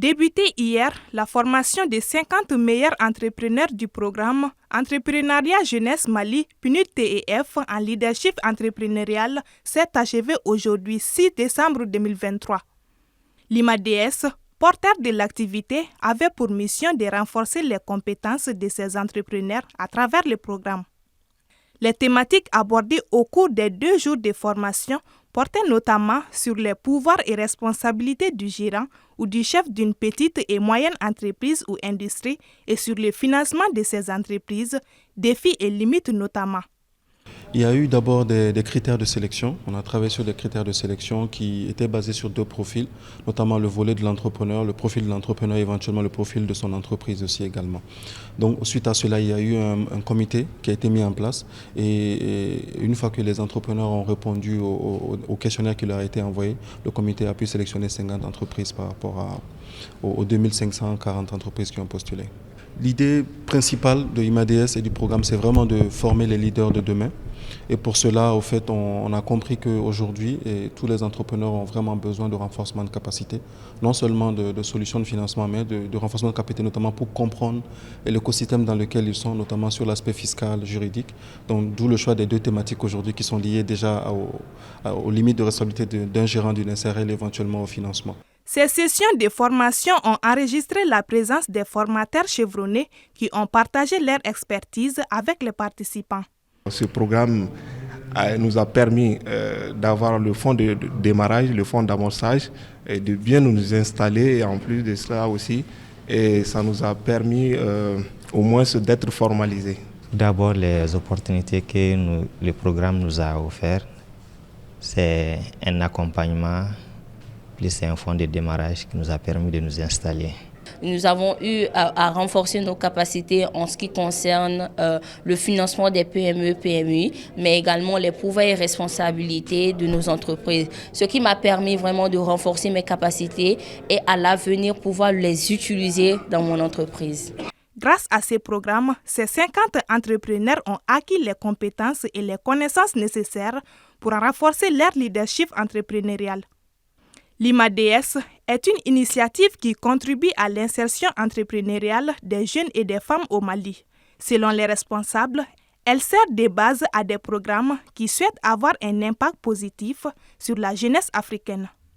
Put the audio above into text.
Débuté hier, la formation des 50 meilleurs entrepreneurs du programme Entrepreneuriat Jeunesse Mali, PNUD-TEF en leadership entrepreneurial s'est achevée aujourd'hui 6 décembre 2023. L'IMADS, porteur de l'activité, avait pour mission de renforcer les compétences de ces entrepreneurs à travers le programme. Les thématiques abordées au cours des 2 jours de formation portaient notamment sur les pouvoirs et responsabilités du gérant ou du chef d'une petite et moyenne entreprise ou industrie et sur le financement de ces entreprises, défis et limites notamment. Il y a eu d'abord des critères de sélection. On a travaillé sur des critères de sélection qui étaient basés sur 2 profils, notamment le volet de l'entrepreneur, le profil de l'entrepreneur et éventuellement le profil de son entreprise aussi également. Donc suite à cela, il y a eu un comité qui a été mis en place et une fois que les entrepreneurs ont répondu au questionnaire qui leur a été envoyé, le comité a pu sélectionner 50 entreprises par rapport aux 2540 entreprises qui ont postulé. L'idée principale de IMADS et du programme, c'est vraiment de former les leaders de demain. Et pour cela, au fait, on a compris qu'aujourd'hui, tous les entrepreneurs ont vraiment besoin de renforcement de capacité, non seulement de solutions de financement, mais de renforcement de capacité, notamment pour comprendre l'écosystème dans lequel ils sont, notamment sur l'aspect fiscal, juridique. Donc, d'où le choix des 2 thématiques aujourd'hui qui sont liées déjà aux limites de responsabilité d'un gérant d'une SRL et éventuellement au financement. Ces sessions de formation ont enregistré la présence des formateurs chevronnés qui ont partagé leur expertise avec les participants. Ce programme nous a permis d'avoir le fonds de démarrage, le fonds d'amorçage, et de bien nous installer. Et en plus de cela aussi, et ça nous a permis au moins d'être formalisés. D'abord, les opportunités que le programme nous a offertes, c'est un accompagnement, plus un fonds de démarrage qui nous a permis de nous installer. Nous avons eu à renforcer nos capacités en ce qui concerne le financement des PME, PMI, mais également les pouvoirs et responsabilités de nos entreprises. Ce qui m'a permis vraiment de renforcer mes capacités et à l'avenir pouvoir les utiliser dans mon entreprise. Grâce à ces programmes, ces 50 entrepreneurs ont acquis les compétences et les connaissances nécessaires pour renforcer leur leadership entrepreneurial. L'IMADS est une initiative qui contribue à l'insertion entrepreneuriale des jeunes et des femmes au Mali. Selon les responsables, elle sert de base à des programmes qui souhaitent avoir un impact positif sur la jeunesse africaine.